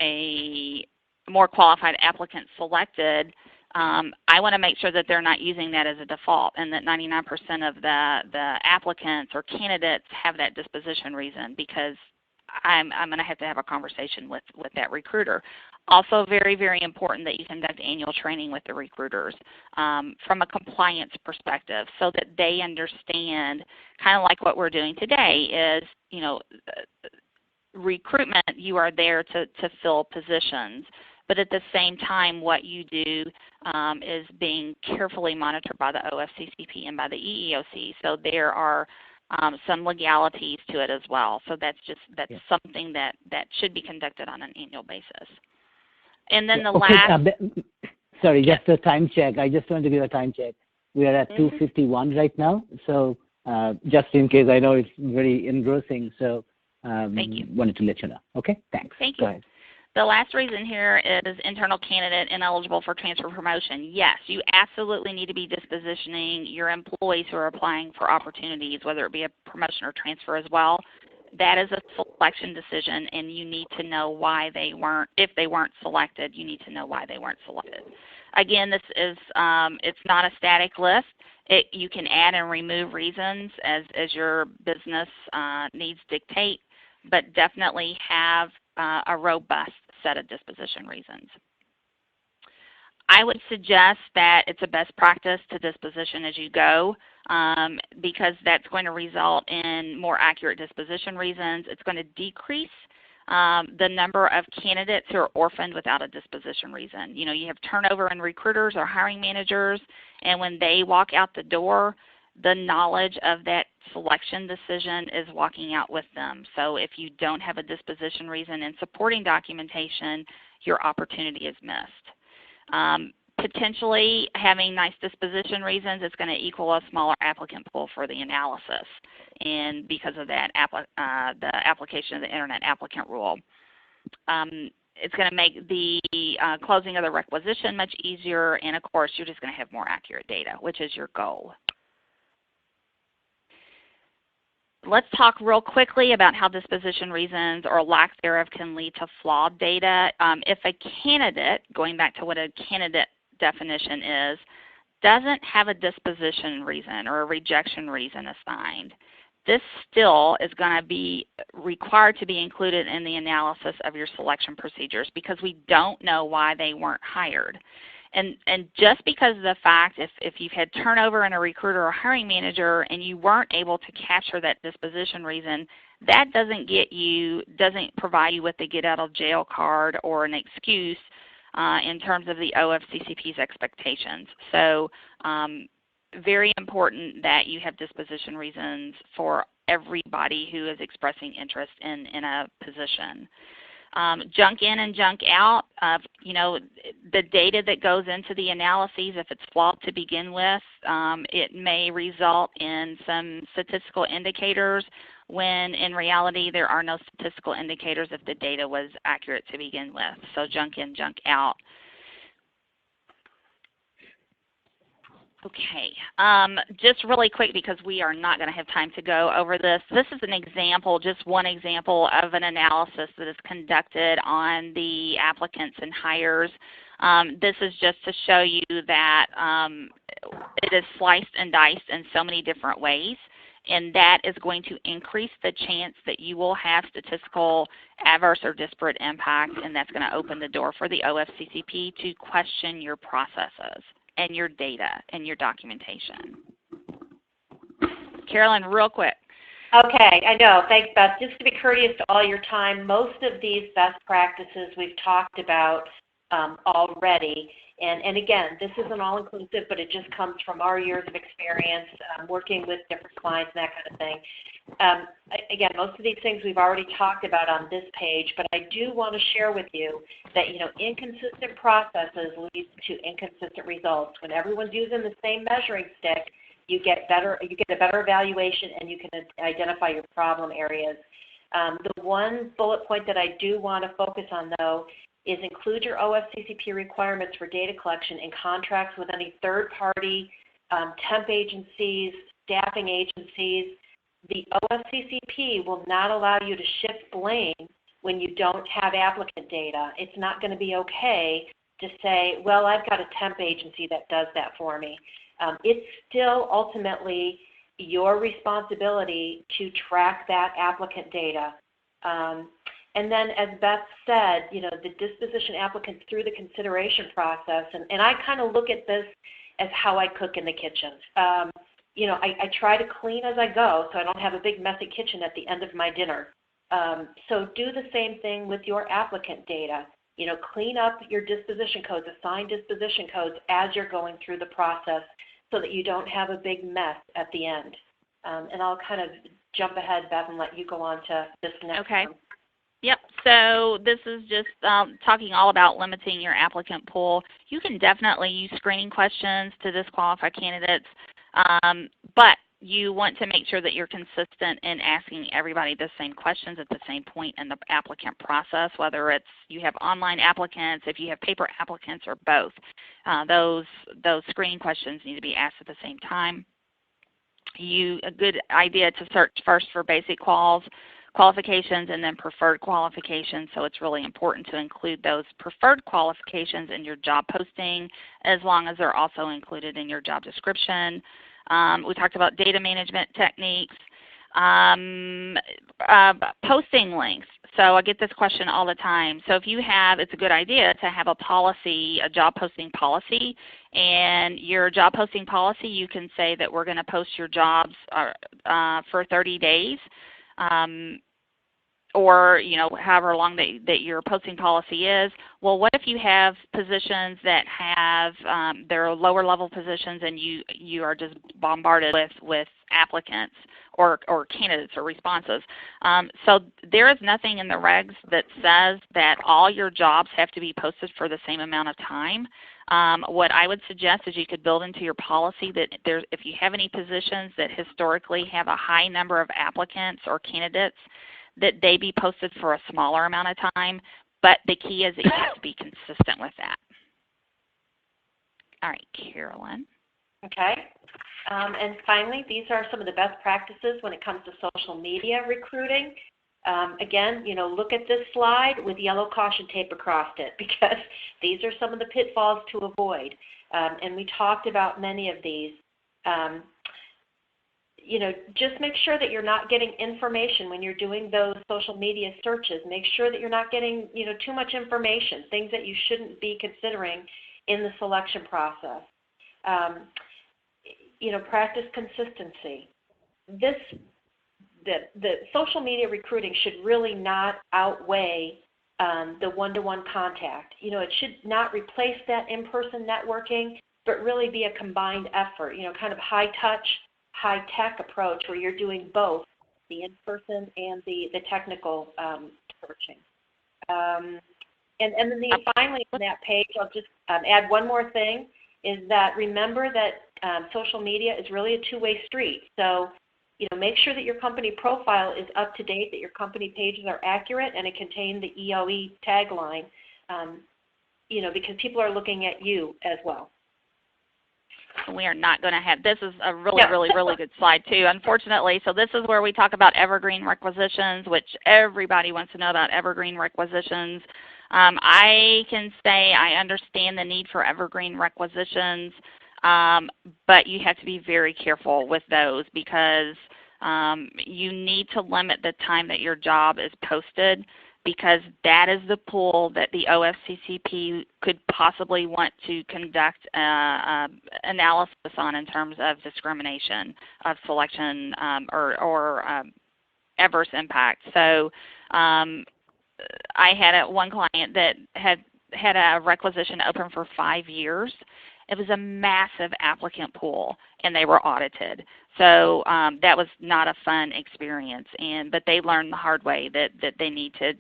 a more qualified applicant selected, I want to make sure that they're not using that as a default, and that 99% of the applicants or candidates have that disposition reason, because I'm going to have a conversation with that recruiter. Also very, very important that you conduct annual training with the recruiters from a compliance perspective so that they understand, kind of like what we're doing today is, you know, recruitment, you are there to fill positions. But at the same time, what you do is being carefully monitored by the OFCCP and by the EEOC. So there are some legalities to it as well. So that's something that should be conducted on an annual basis. And then the last... sorry, just a time check. I just wanted to give a time check. We are at 2:51 right now. So just in case, I know it's very engrossing. So thank you. Wanted to let you know. Okay, thanks. Thank you. Go ahead. The last reason here is internal candidate ineligible for transfer promotion. Yes, you absolutely need to be dispositioning your employees who are applying for opportunities, whether it be a promotion or transfer as well. That is a selection decision, and you need to know why they weren't, if they weren't selected, you need to know why they weren't selected. Again, this is, it's not a static list. You can add and remove reasons as your business needs dictate, but definitely have a robust set of disposition reasons. I would suggest that it's a best practice to disposition as you go because that's going to result in more accurate disposition reasons. It's going to decrease the number of candidates who are orphaned without a disposition reason. You know, you have turnover in recruiters or hiring managers, and when they walk out the door, the knowledge of that selection decision is walking out with them. So if you don't have a disposition reason and supporting documentation, your opportunity is missed. Potentially having nice disposition reasons is going to equal a smaller applicant pool for the analysis, and because of that, the application of the Internet Applicant Rule. It's going to make the closing of the requisition much easier, and of course, you're just going to have more accurate data, which is your goal. Let's talk real quickly about how disposition reasons or lack thereof can lead to flawed data. If a candidate, going back to what a candidate definition is, doesn't have a disposition reason or a rejection reason assigned, this still is going to be required to be included in the analysis of your selection procedures because we don't know why they weren't hired. And just because of the fact if you've had turnover in a recruiter or hiring manager and you weren't able to capture that disposition reason, that doesn't provide you with a get out of jail card or an excuse in terms of the OFCCP's expectations. So very important that you have disposition reasons for everybody who is expressing interest in a position. Junk in and junk out, you know, the data that goes into the analyses, if it's flawed to begin with, it may result in some statistical indicators when in reality there are no statistical indicators if the data was accurate to begin with. So junk in, junk out. Okay, just really quick because we are not going to have time to go over this. This is an example, just one example of an analysis that is conducted on the applicants and hires. This is just to show you that it is sliced and diced in so many different ways, and that is going to increase the chance that you will have statistical adverse or disparate impact, and that's going to open the door for the OFCCP to question your processes and your data and your documentation. Carolyn, real quick. Okay, I know. Thanks, Beth. Just to be courteous to all your time, most of these best practices we've talked about already. And again, this isn't all-inclusive, but it just comes from our years of experience working with different clients and that kind of thing. Again, most of these things we've already talked about on this page, but I do want to share with you that, you know, inconsistent processes lead to inconsistent results. When everyone's using the same measuring stick, you get a better evaluation and you can identify your problem areas. The one bullet point that I do want to focus on, though, is include your OFCCP requirements for data collection in contracts with any third-party temp agencies, staffing agencies. The OFCCP will not allow you to shift blame when you don't have applicant data. It's not going to be okay to say, well, I've got a temp agency that does that for me. It's still ultimately your responsibility to track that applicant data. And then, as Beth said, the disposition applicants through the consideration process, and I kind of look at this as how I cook in the kitchen. I try to clean as I go so I don't have a big messy kitchen at the end of my dinner. So do the same thing with your applicant data. Clean up your disposition codes, assign disposition codes as you're going through the process so that you don't have a big mess at the end. And I'll kind of jump ahead, Beth, and let you go on to this next Okay. one. Yep, so this is just talking all about limiting your applicant pool. You can definitely use screening questions to disqualify candidates, but you want to make sure that you're consistent in asking everybody the same questions at the same point in the applicant process, whether it's you have online applicants, if you have paper applicants, or both. Those screening questions need to be asked at the same time. A good idea to search first for basic qualifications and then preferred qualifications, so it's really important to include those preferred qualifications in your job posting as long as they're also included in your job description. We talked about data management techniques, posting links. So I get this question all the time. So if you have, it's a good idea to have a policy, a job posting policy, and your job posting policy, you can say that we're going to post your jobs for 30 days. Or however long that your posting policy is. Well, what if you have positions that have they're lower level positions and you are just bombarded with applicants or candidates or responses? So there is nothing in the regs that says that all your jobs have to be posted for the same amount of time. What I would suggest is you could build into your policy that if you have any positions that historically have a high number of applicants or candidates, that they be posted for a smaller amount of time, but the key is that you have to be consistent with that. All right, Carolyn. Okay. And finally, these are some of the best practices when it comes to social media recruiting. Again, look at this slide with yellow caution tape across it because these are some of the pitfalls to avoid. And we talked about many of these. Just make sure that you're not getting information when you're doing those social media searches. Make sure that you're not getting, too much information, things that you shouldn't be considering in the selection process. Practice consistency. The social media recruiting should really not outweigh the one-to-one contact. It should not replace that in-person networking, but really be a combined effort, kind of high-touch, high-tech approach where you're doing both the in-person and the technical searching. And then finally on that page, I'll just add one more thing, is that remember that social media is really a two-way street. So, make sure that your company profile is up to date, that your company pages are accurate, and it contains the EOE tagline, because people are looking at you as well. We are not going to have, this is a really good slide too, unfortunately. So this is where we talk about evergreen requisitions, which everybody wants to know about evergreen requisitions. I can say I understand the need for evergreen requisitions, but you have to be very careful with those because you need to limit the time that your job is posted, because that is the pool that the OFCCP could possibly want to conduct analysis on in terms of discrimination of selection or adverse impact. So I had one client that had a requisition open for 5 years. It was a massive applicant pool, and they were audited. So that was not a fun experience, but they learned the hard way that they need to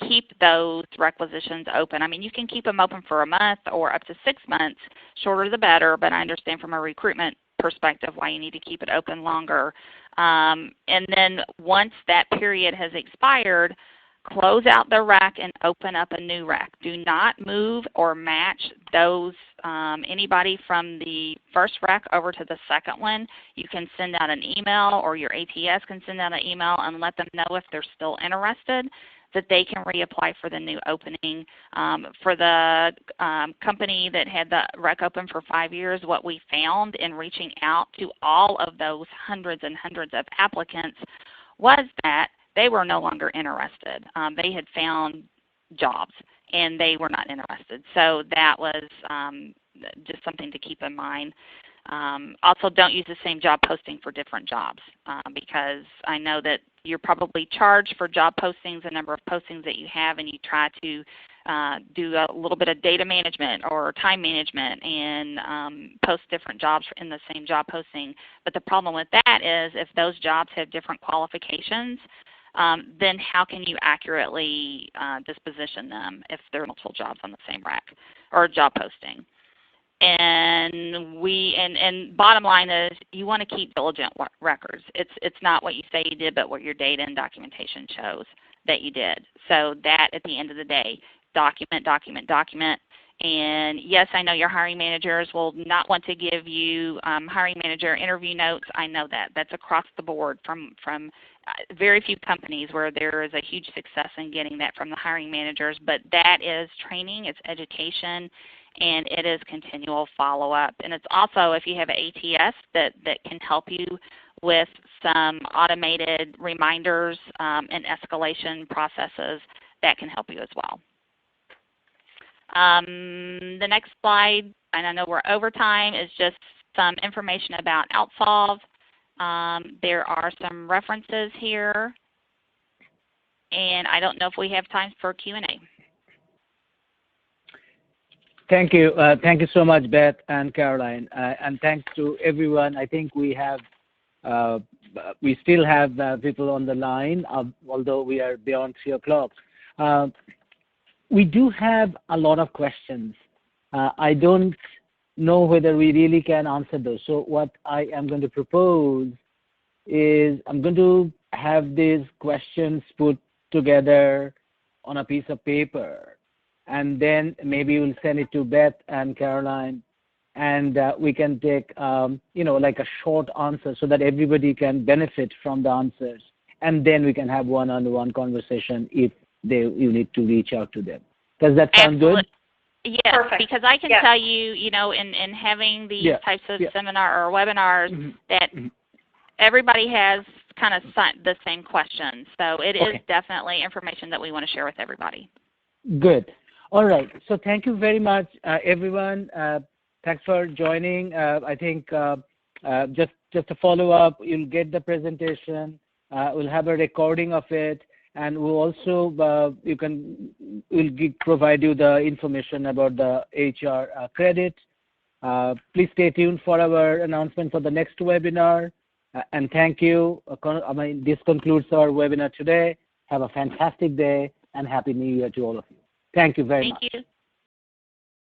keep those requisitions open. I mean, you can keep them open for a month or up to 6 months. Shorter the better, but I understand from a recruitment perspective why you need to keep it open longer. And then once that period has expired, close out the rec and open up a new rec. Do not move or match those anybody from the first rec over to the second one. You can send out an email, or your ATS can send out an email and let them know if they're still interested, that they can reapply for the new opening. For the company that had the rec open for 5 years, what we found in reaching out to all of those hundreds and hundreds of applicants was that they were no longer interested. They had found jobs and they were not interested. So that was just something to keep in mind. Also, don't use the same job posting for different jobs because I know that you're probably charged for job postings, the number of postings that you have, and you try to do a little bit of data management or time management and post different jobs in the same job posting. But the problem with that is if those jobs have different qualifications, then how can you accurately disposition them if there are multiple jobs on the same rec or job posting? And bottom line is you want to keep diligent records. It's not what you say you did, but what your data and documentation shows that you did. So that at the end of the day, document, document, document. And yes, I know your hiring managers will not want to give you hiring manager interview notes. I know that. That's across the board from very few companies where there is a huge success in getting that from the hiring managers. But that is training, it's education, and it is continual follow-up. And it's also, if you have an ATS that can help you with some automated reminders and escalation processes, that can help you as well. The next slide, and I know we're over time, is just some information about Outsolve. There are some references here, and I don't know if we have time for Q&A. Thank you. Thank you so much, Beth and Caroline. And thanks to everyone. I think we still have people on the line, although we are beyond 3 o'clock. We do have a lot of questions. I don't know whether we really can answer those. So what I am going to propose is I'm going to have these questions put together on a piece of paper, and then maybe we'll send it to Beth and Caroline, and we can take, like a short answer so that everybody can benefit from the answers, and then we can have one-on-one conversation if you need to reach out to them. Does that sound good? Yes, perfect. Because I can tell you, in having these types of seminar or webinars, that everybody has kind of the same questions. So it is definitely information that we want to share with everybody. Good. All right. So thank you very much, everyone. Thanks for joining. I think just a follow-up, you'll get the presentation. We'll have a recording of it. And we'll also provide you the information about the HR credit. Please stay tuned for our announcement for the next webinar. And thank you. This concludes our webinar today. Have a fantastic day and Happy New Year to all of you. Thank you very much. Thank you.